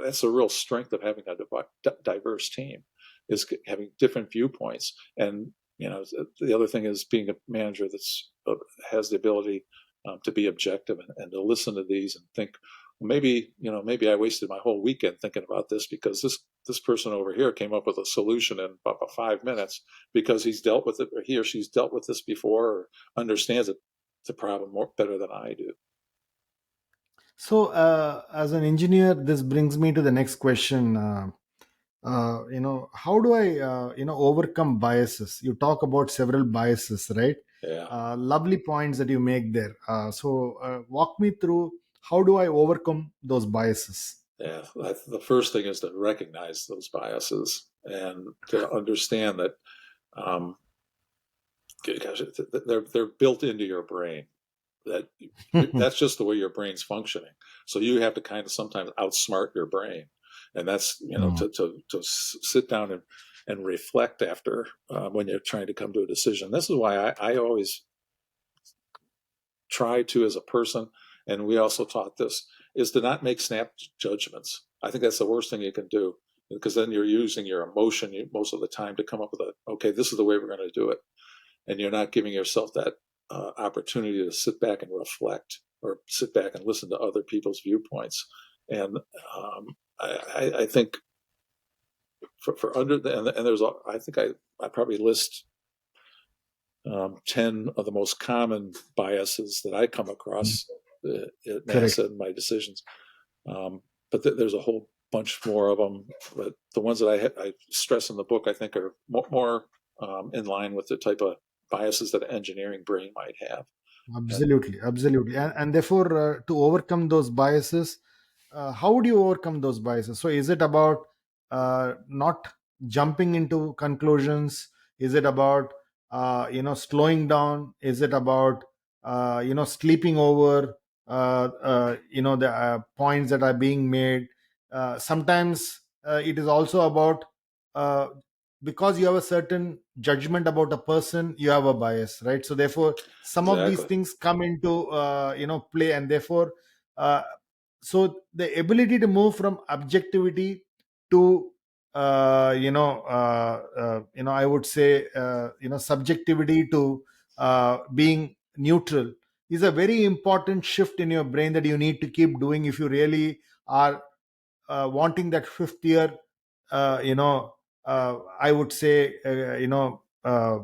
That's a real strength of having a diverse team, is having different viewpoints. And the other thing is being a manager that's has the ability to be objective and to listen to these and think, well, maybe I wasted my whole weekend thinking about this because this person over here came up with a solution in about 5 minutes because he's dealt with it, or he or she's dealt with this before, or understands it, the problem better than I do. So, as an engineer, this brings me to the next question. How do I overcome biases? You talk about several biases, right? Yeah, Lovely points that you make there. So, walk me through, how do I overcome those biases? yeah. The first thing is to recognize those biases and to understand that um, gosh, they're built into your brain. That that's just the way your brain's functioning. So you have to kind of sometimes outsmart your brain, and that's Hmm. to sit down and reflect after when you're trying to come to a decision. This is why I always try to, as a person, and we also taught this, is to not make snap judgments. I think that's the worst thing you can do, because then you're using your emotion most of the time to come up with okay, this is the way we're going to do it, and you're not giving yourself that opportunity to sit back and reflect, or sit back and listen to other people's viewpoints. And I think for under the, and there's I think I probably list 10 of the most common biases that I come across at Correct. NASA in my decisions. Um, but there's a whole bunch more of them. But the ones that I stress in the book, I think, are more in line with the type of biases that an engineering brain might have. And Absolutely, absolutely, and therefore, to overcome those biases, how do you overcome those biases? So, is it about not jumping into conclusions? Is it about slowing down? Is it about sleeping over the points that are being made? Sometimes it is also about, uh, because you have a certain judgment about a person, you have a bias, right? So therefore some of these Exactly. things come into play, and therefore uh, so the ability to move from objectivity to I would say subjectivity to being neutral is a very important shift in your brain that you need to keep doing if you really are wanting that fifth year, I would say, uh,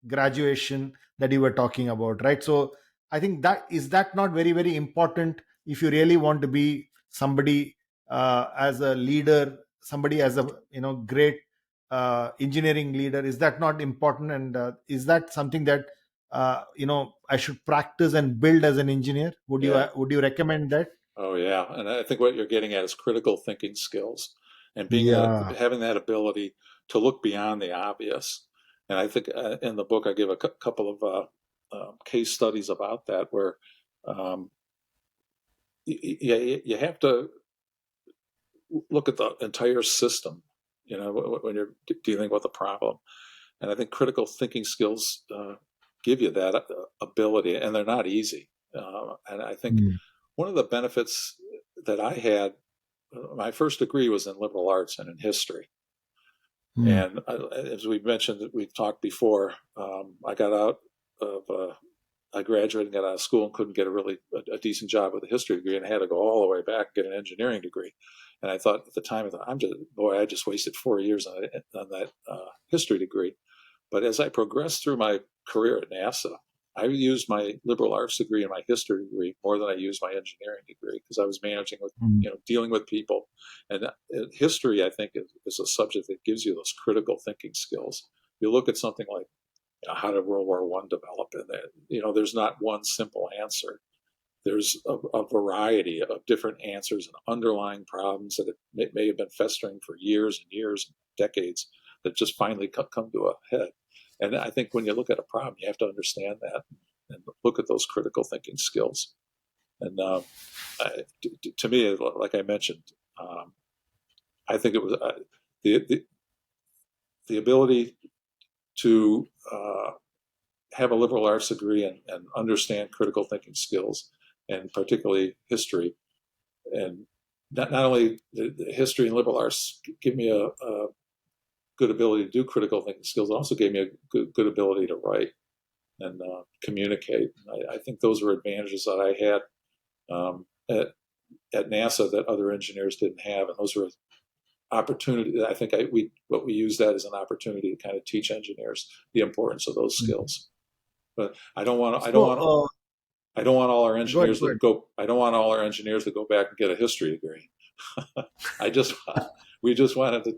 graduation that you were talking about, right? So I think that is that not very, very important if you really want to be somebody as a leader, somebody as a great engineering leader? Is that not important? And is that something that I should practice and build as an engineer? Yeah. Would you recommend that? Oh, yeah. And I think what you're getting at is critical thinking skills and Yeah. having that ability to look beyond the obvious. And I think in the book, I give a couple of case studies about that where um, you have to look at the entire system, when you're dealing with a problem. And I think critical thinking skills give you that ability, and they're not easy. And I think Mm. one of the benefits that I had, my first degree was in liberal arts and in history. Mm. And as we mentioned, we've talked before, I got out of, I graduated and got out of school and couldn't get a decent job with a history degree, and I had to go all the way back and get an engineering degree. And I thought at the time, I just wasted 4 years on that history degree. But as I progressed through my career at NASA, I used my liberal arts degree and my history degree more than I used my engineering degree, because I was managing with, Mm. dealing with people. And history, I think, is a subject that gives you those critical thinking skills. You look at something like, how did World War One develop? And there's not one simple answer. There's a variety of different answers and underlying problems that may have been festering for years and years, decades, that just finally come to a head. And I think when you look at a problem, you have to understand that and look at those critical thinking skills. And to me, like I mentioned, um, I think it was the, the the ability to have a liberal arts degree and understand critical thinking skills, and particularly history. And not only the history and liberal arts give me a good ability to do critical thinking skills, it also gave me a good ability to write and communicate. I think those were advantages that I had at NASA that other engineers didn't have, and those were opportunity. I think we use that as an opportunity to kind of teach engineers the importance of those Mm. skills. But So I don't want all our go ahead, engineers go to ahead. go. I don't want all our engineers to go back and get a history degree. I just we just wanted to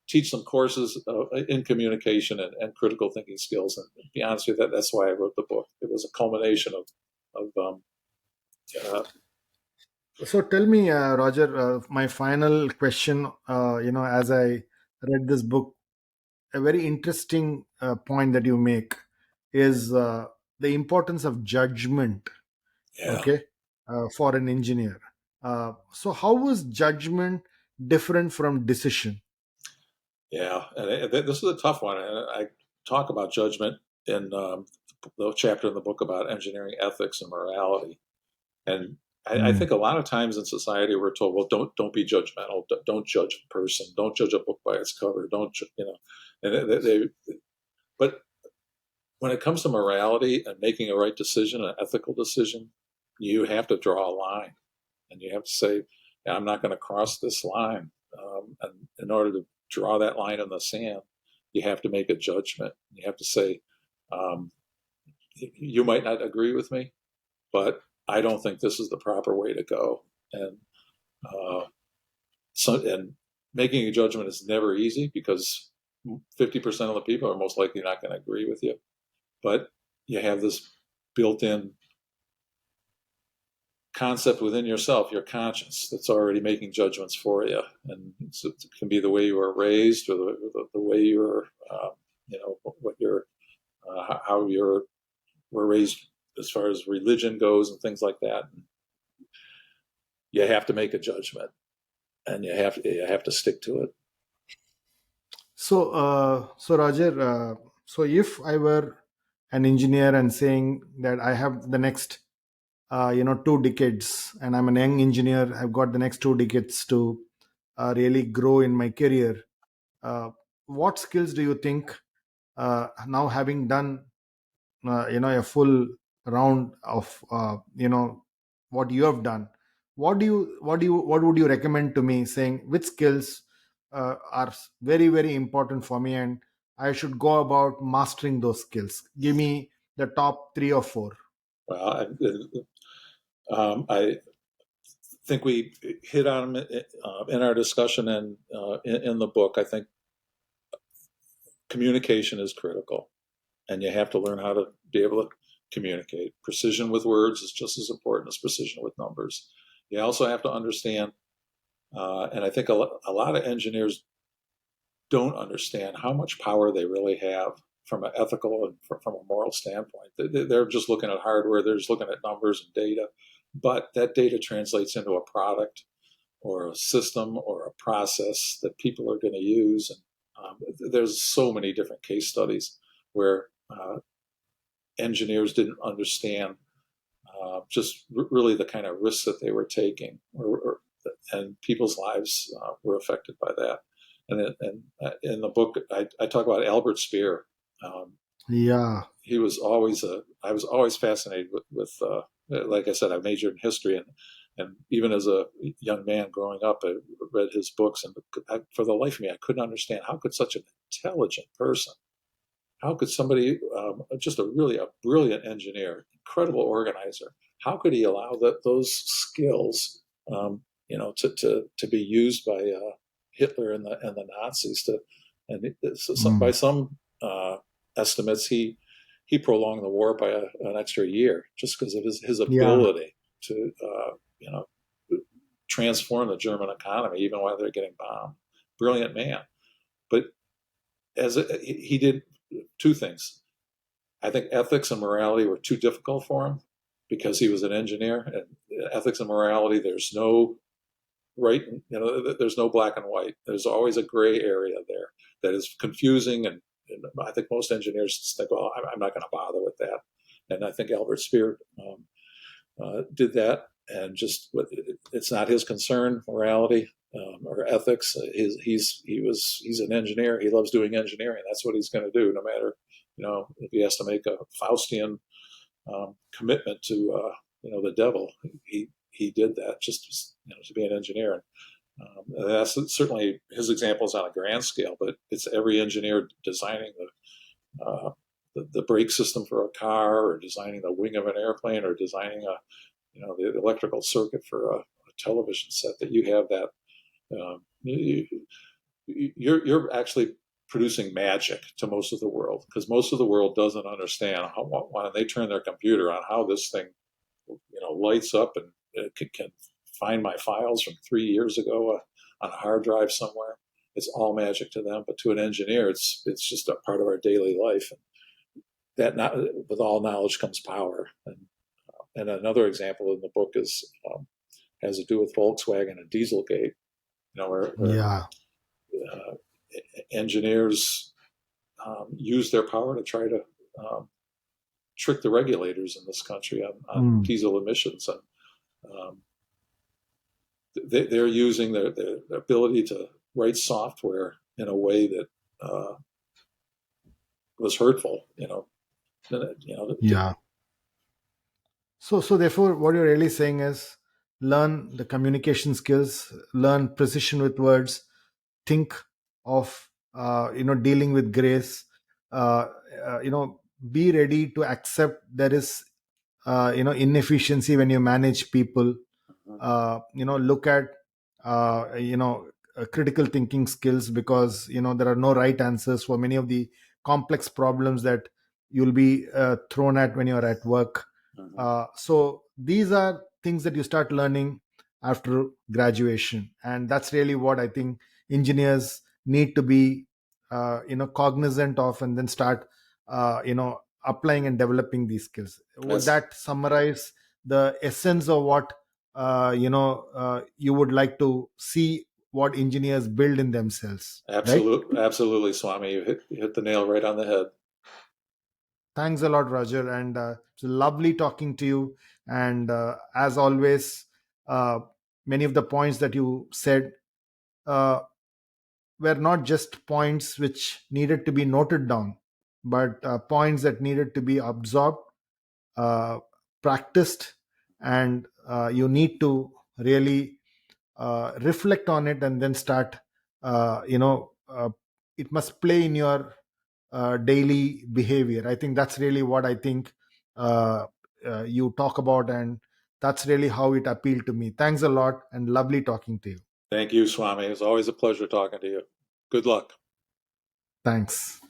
teach some courses in communication and critical thinking skills. And to be honest with you, that's why I wrote the book. It was a culmination of uh, So tell me, Roger, my final question, as I read this book, a very interesting point that you make is the importance of judgment, yeah, okay, for an engineer. So how is judgment different from decision? yeah. And this is a tough one. And I talk about judgment in the chapter in the book about engineering ethics and morality. And I Mm. think a lot of times in society we're told, well, don't be judgmental, don't judge a person, don't judge a book by its cover, don't and but when it comes to morality and making a right decision, an ethical decision, you have to draw a line, and you have to say, yeah, I'm not going to cross this line. And in order to draw that line in the sand, you have to make a judgment. You have to say, um, you might not agree with me, but I don't think this is the proper way to go. And uh, and making a judgment is never easy, because 50% of the people are most likely not going to agree with you. But you have this built-in concept within yourself, your conscience, that's already making judgments for you, and it can be the way you were raised, or the way you're, what you're, how you're were raised as far as religion goes and things like that. You have to make a judgment, and you have to stick to it. So Roger, so if I were an engineer and saying that I have the next 2 decades, and I'm an young engineer, I've got the next 2 decades to really grow in my career. uh, what skills do you think, now having done a full round of what you have done, what would you recommend to me, saying which skills are very very important for me, and I should go about mastering those skills? Give me the top 3 or 4. Well, I think we hit on them in our discussion and in the book. I think communication is critical, and you have to learn how to be able to communicate. Precision with words is just as important as precision with numbers. You also have to understand, and I think a lot of engineers don't understand how much power they really have from an ethical and from a moral standpoint. They're just looking at hardware, they're just looking at numbers and data, but that data translates into a product or a system or a process that people are going to use. And there's so many different case studies where engineers didn't understand just really the kind of risks that they were taking, and people's lives were affected by that. And in the book, I talk about Albert Speer. Um, Yeah. he was always I was always fascinated with like I said, I majored in history, and even as a young man growing up, I read his books, and for the life of me, I couldn't understand how could such an intelligent person, how could somebody, just a brilliant engineer, incredible organizer, how could he allow those skills, to be used by Hitler and the Nazis by Mm. some estimates, he prolonged the war by an extra year just because of his Yeah. ability to transform the German economy even while they're getting bombed. Brilliant man, but he did 2 things. I think ethics and morality were too difficult for him because he was an engineer. And ethics and morality, there's no right, there's no black and white. There's always a gray area there that is confusing. And I think most engineers think, well, I'm not going to bother with that. And I think Albert Speer did that. And just it's not his concern, morality or ethics. He's an engineer. He loves doing engineering. That's what he's going to do, no matter if he has to make a Faustian commitment to the devil. He did that just to be an engineer. And that's certainly his example is on a grand scale, but it's every engineer designing the brake system for a car, or designing the wing of an airplane, or designing the electrical circuit for a television set. That you have that you're actually producing magic to most of the world, because most of the world doesn't understand when they turn their computer on, how this thing lights up and it can find my files from 3 years ago on a hard drive somewhere. It's all magic to them, but to an engineer, it's just a part of our daily life. And that, not with all knowledge comes power. And another example in the book has to do with Volkswagen and Dieselgate. Where Yeah. uh, engineers use their power to try to trick the regulators in this country on Mm. diesel emissions. And they're using their ability to write software in a way that was hurtful. Yeah. So therefore, what you're really saying is, learn the communication skills, learn precision with words, think of dealing with grace, uh, be ready to accept there is inefficiency when you manage people. Look at critical thinking skills, because there are no right answers for many of the complex problems that you'll be thrown at when you're at work. Mhm. So these are things that you start learning after graduation. And that's really what I think engineers need to be cognizant of, and then start applying and developing these skills. Would That's that summarize the essence of what you would like to see what engineers build in themselves, right? absolutely, Swami. You hit the nail right on the head. Thanks a lot, Roger, and it's lovely talking to you. And as always, uh, many of the points that you said uh, were not just points which needed to be noted down, but points that needed to be absorbed, uh, practiced, and you need to really reflect on it, and then start it must play in your daily behavior. I think that's really what I think uh, you talk about, and that's really how it appealed to me. Thanks a lot, and lovely talking to you. Thank you, Swami. It's always a pleasure talking to you. Good luck. Thanks.